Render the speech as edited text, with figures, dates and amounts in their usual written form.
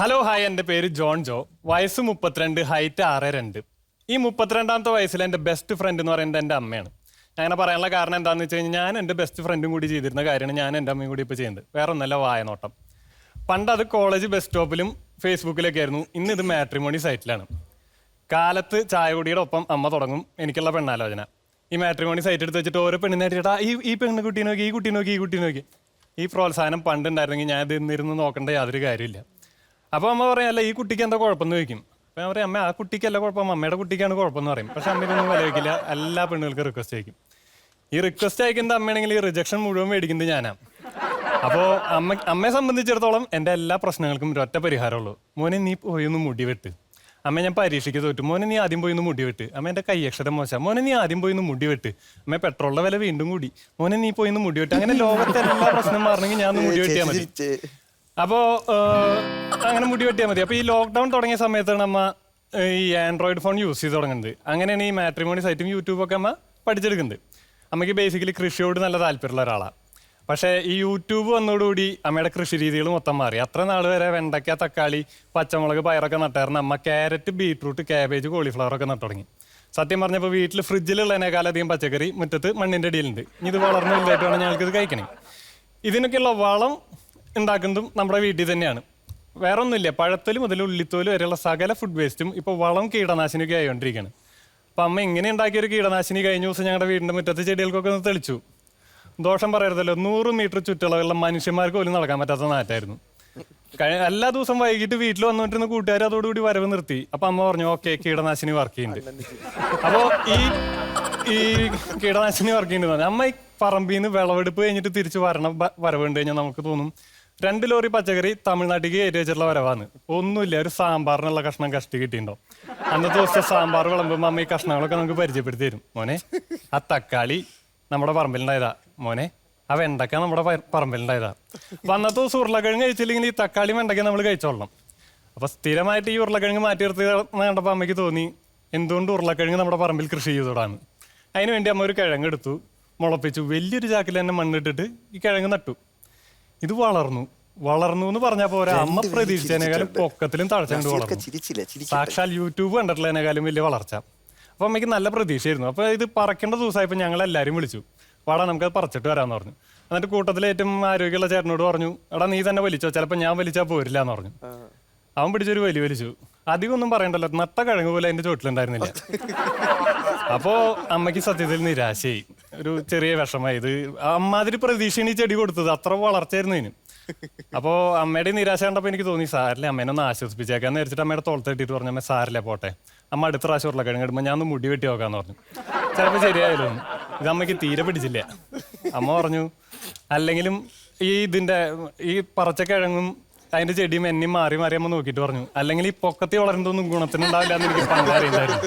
Hello hi, എൻ്റെ പേര് John ജോ. വയസ്സ് 32, ഹൈറ്റ് 6'2". ഈ 32ാമത്തെ വയസ്സിൽ എൻ്റെ ബെസ്റ്റ് ഫ്രണ്ട് എന്ന് പറയുന്നത് എൻ്റെ അമ്മയാണ്. അങ്ങനെ പറയാനുള്ള കാരണം എന്താണെന്ന് വെച്ച് കഴിഞ്ഞാൽ ഞാൻ എൻ്റെ ബെസ്റ്റ് ഫ്രണ്ടും കൂടി ചെയ്തിരുന്ന കാര്യമാണ് ഞാൻ എൻ്റെ അമ്മയും കൂടി ഇപ്പോൾ ചെയ്യുന്നത്. വേറെ ഒന്നല്ല, വായനോട്ടം. പണ്ട് അത് കോളേജ് ബസ് സ്റ്റോപ്പിലും ഫേസ്ബുക്കിലൊക്കെ ആയിരുന്നു. ഇന്ന് ഇത് മാട്രിമോണി സൈറ്റിലാണ്. കാലത്ത് ചായ കുടിയുടെ ഒപ്പം അമ്മ തുടങ്ങും എനിക്കുള്ള പെണ്ണാലോചന. ഈ മാട്രിമോണി സൈറ്റ് എടുത്ത് വെച്ചിട്ട് ഓരോ പെണ്ണിനായിട്ട് ചേട്ടാ ഈ പെണ്ണ് കുട്ടി നോക്കി, ഈ കുട്ടി നോക്കി, ഈ കുട്ടി നോക്കി. ഈ പ്രോത്സാഹനം പണ്ടുണ്ടായിരുന്നെങ്കിൽ ഞാൻ ഇത് ഇന്നിരുന്ന് നോക്കേണ്ട യാതൊരു കാര്യമില്ല. അപ്പോൾ അമ്മ പറയാം, അല്ല ഈ കുട്ടിക്ക് എന്താ കുഴപ്പമെന്ന് ചോദിക്കും. അപ്പോൾ ഞാൻ പറയാം, അമ്മ ആ കുട്ടിക്കല്ല കുഴപ്പം, അമ്മയുടെ കുട്ടിക്കാണ് കുഴപ്പമെന്ന് പറയും. പക്ഷെ അമ്മ ഇതൊന്നും വില വയ്ക്കില്ല, എല്ലാ പെണ്ണുകൾക്ക് റിക്വസ്റ്റ് അയക്കും. ഈ റിക്വസ്റ്റ് അയക്കുന്നത് അമ്മയാണെങ്കിൽ ഈ റിജക്ഷൻ മുഴുവൻ മേടിക്കുന്നത് ഞാനാണ്. അപ്പോൾ അമ്മയെ സംബന്ധിച്ചിടത്തോളം എൻ്റെ എല്ലാ പ്രശ്നങ്ങൾക്കും ഒരൊറ്റ പരിഹാരമുള്ളൂ. മോനെ നീ പോയിന്ന് മുടി വെട്ട്. അമ്മ ഞാൻ പരീക്ഷയ്ക്ക് തോറ്റു, മോനെ നീ ആദ്യം പോയിന്ന് മുടി വെട്ട്. അമ്മ എൻ്റെ കൈയക്ഷരം മോശം, മോനെ നീ ആദ്യം പോയിന്ന് മുടി വെട്ട്. അമ്മ പെട്രോളിൻ്റെ വില വീണ്ടും കൂടി, മോനെ നീ പോയിന്ന് മുടി വെട്ട്. അങ്ങനെ ലോകത്തെ എല്ലാ പ്രശ്നം മാറണമെങ്കിൽ ഞാൻ മുടി വെട്ടിയാൽ മതി. അപ്പോൾ അങ്ങനെ മുടി വെട്ടിയാൽ മതി. അപ്പോൾ ഈ ലോക്ക്ഡൗൺ തുടങ്ങിയ സമയത്താണ് അമ്മ ഈ ആൻഡ്രോയിഡ് ഫോൺ യൂസ് ചെയ്ത് തുടങ്ങുന്നത്. അങ്ങനെയാണ് ഈ മാട്രിമോണി സൈറ്റും യൂട്യൂബൊക്കെ അമ്മ പഠിച്ചെടുക്കുന്നത്. അമ്മയ്ക്ക് ബേസിക്കലി കൃഷിയോട് നല്ല താല്പര്യമുള്ള ഒരാളാണ്. പക്ഷേ ഈ യൂട്യൂബ് വന്നതോടുകൂടി അമ്മയുടെ കൃഷി രീതികൾ മൊത്തം മാറി. അത്ര നാൾ വരെ വെണ്ടയ്ക്ക, തക്കാളി, പച്ചമുളക്, പയറൊക്കെ നട്ടായിരുന്നു. അമ്മ ക്യാരറ്റ്, ബീട്രൂട്ട്, ക്യാബേജ്, കോളിഫ്ലവറൊക്കെ നട്ടു തുടങ്ങി. സത്യം പറഞ്ഞപ്പോൾ വീട്ടിൽ ഫ്രിഡ്ജിലുള്ളതിനേക്കാളധികം പച്ചക്കറി മുറ്റത്ത് മണ്ണിൻ്റെ അടിയിലുണ്ട്. ഇത് വളർന്നു വലുതായിട്ട് വേണം ഞങ്ങൾക്കിത് കഴിക്കണേ. ഇതിനൊക്കെയുള്ള വളം ഉണ്ടാക്കുന്നതും നമ്മുടെ വീട്ടിൽ തന്നെയാണ്. വേറെ ഒന്നുമില്ല, പഴത്തോല് മുതൽ ഉള്ളിത്തോല് വരെയുള്ള സകല ഫുഡ് വേസ്റ്റും ഇപ്പോൾ വളം കീടനാശിനിയൊക്കെ ആയിക്കൊണ്ടിരിക്കുകയാണ്. അപ്പം അമ്മ ഇങ്ങനെ ഉണ്ടാക്കിയൊരു കീടനാശിനി കഴിഞ്ഞ ദിവസം ഞങ്ങളുടെ വീടിൻ്റെ മുറ്റത്ത് ചെടികൾക്കൊക്കെ ഒന്ന് തെളിച്ചു. ദോഷം പറയരുതല്ലോ, 100 മീറ്റർ ചുറ്റളവുള്ള മനുഷ്യന്മാർക്ക് പോലും നടക്കാൻ പറ്റാത്ത നാറ്റായിരുന്നു. എല്ലാ ദിവസവും വൈകിട്ട് വീട്ടിൽ വന്നുകൊണ്ടിരുന്ന കൂട്ടുകാർ അതോടുകൂടി വരവ് നിർത്തി. അപ്പം അമ്മ പറഞ്ഞു, ഓക്കെ കീടനാശിനി വർക്ക് ചെയ്യുന്നുണ്ട്. അപ്പോൾ ഈ കീടനാശിനി വർക്ക് ചെയ്യുന്നുണ്ട്. അമ്മ ഈ പറമ്പിൽ നിന്ന് വിളവെടുപ്പ് കഴിഞ്ഞിട്ട് തിരിച്ച് വരവ് കണ്ടു കഴിഞ്ഞാൽ നമുക്ക് തോന്നും 2 ലോറി പച്ചക്കറി തമിഴ്നാട്ടിലേക്ക് കയറ്റി വെച്ചിട്ടുള്ള വരവാണ്. ഒന്നുമില്ല, ഒരു സാമ്പാറിനുള്ള കഷ്ണം കഷ്ടി കിട്ടിയിട്ടുണ്ടോ. അന്നത്തെ ദിവസത്തെ സാമ്പാർ വിളമ്പുമ്പോൾ അമ്മ ഈ കഷ്ണങ്ങളൊക്കെ നമുക്ക് പരിചയപ്പെടുത്തി തരും. മോനെ ആ തക്കാളി നമ്മുടെ പറമ്പിലുണ്ടായതാ, മോനെ ആ വെണ്ടക്ക നമ്മുടെ പറമ്പിലുണ്ടായതാ. അപ്പം അന്നത്തെ ദിവസം ഉരുളക്കിഴങ്ങ് കഴിച്ചില്ലെങ്കിൽ ഈ തക്കാളി വെണ്ടയ്ക്ക നമ്മൾ കഴിച്ചോളണം. അപ്പോൾ സ്ഥിരമായിട്ട് ഈ ഉരുളക്കിഴങ്ങ് മാറ്റി നിർത്തി കണ്ടപ്പോൾ അമ്മയ്ക്ക് തോന്നി എന്തുകൊണ്ട് ഉരുളക്കിഴങ്ങ് നമ്മുടെ പറമ്പിൽ കൃഷി ചെയ്തോടാണ്. അതിനുവേണ്ടി അമ്മ ഒരു കിഴങ്ങ് എടുത്തു, മുളപ്പിച്ചു, വലിയൊരു ചാക്കിൽ തന്നെ മണ്ണിട്ടിട്ട് ഈ കിഴങ്ങ് നട്ടു. ഇത് വളർന്നു എന്ന് പറഞ്ഞാൽ പോരാ, അമ്മ പ്രതീക്ഷിച്ചതിനേക്കാളും പൊക്കത്തിലും തഴച്ചുകൊണ്ട് വളർന്നു. സാക്ഷാൽ യൂട്യൂബ് കണ്ടിട്ടുള്ളതിനേക്കാളും വലിയ വളർച്ച. അപ്പോൾ അമ്മയ്ക്ക് നല്ല പ്രതീക്ഷയായിരുന്നു. അപ്പോൾ ഇത് പറക്കേണ്ട ദിവസമായപ്പോൾ ഞങ്ങളെല്ലാവരും വിളിച്ചു, വാടാ നമുക്കത് പറിച്ചിട്ട് വരാമെന്ന് പറഞ്ഞു. എന്നിട്ട് കൂട്ടത്തിൽ ഏറ്റവും ആരോഗ്യമുള്ള ചേട്ടനോട് പറഞ്ഞു, എടാ നീ തന്നെ വലിച്ചോ, ചിലപ്പോൾ ഞാൻ വലിച്ചാൽ പോരില്ല എന്ന് പറഞ്ഞു. അവൻ പിടിച്ചൊരു വലിച്ചു. അധികം ഒന്നും പറയണ്ടല്ലോ, നട്ട കിഴങ്ങ് പോലെ അതിൻ്റെ ചോട്ടിലുണ്ടായിരുന്നില്ല. അപ്പോൾ അമ്മയ്ക്ക് സത്യത്തിൽ നിരാശയായി, ഒരു ചെറിയ വിഷമായി. ഇത് അമ്മാതിരി പ്രതീക്ഷയാണ് ഈ ചെടി കൊടുത്തത്, അത്ര വളർച്ചയായിരുന്നു ഇതിന്. അപ്പോൾ അമ്മയുടെ നിരാശ കണ്ടപ്പോൾ എനിക്ക് തോന്നി, സാറില്ലേ അമ്മേനെ ഒന്ന് ആശ്വസിപ്പിച്ചേക്കാന്ന് വിചാരിച്ചിട്ട് അമ്മയുടെ തോളത്ത് ഇട്ടിട്ട് പറഞ്ഞു, അമ്മ സാറില്ലേ പോട്ടെ, അമ്മ അടുത്ത പ്രാവശ്യം ഉരുളക്കിഴങ്ങ് ഇടുമ്പോൾ ഞാൻ ഒന്ന് മുടി വെട്ടി നോക്കാന്ന് പറഞ്ഞു. ചിലപ്പോൾ ശരിയായാലും ഇത് അമ്മയ്ക്ക് തീരെ പിടിച്ചില്ല. അമ്മ പറഞ്ഞു, അല്ലെങ്കിലും ഈ പറച്ച കിഴങ്ങും അതിന്റെ ചെടിയും എന്നെയും മാറി അമ്മ നോക്കിയിട്ട് പറഞ്ഞു, അല്ലെങ്കിൽ ഈ പൊക്കത്തി വളരുന്നതൊന്നും ഗുണത്തിനുണ്ടാവില്ല എന്ന് എനിക്ക് പങ്കറിയില്ലായിരുന്നു.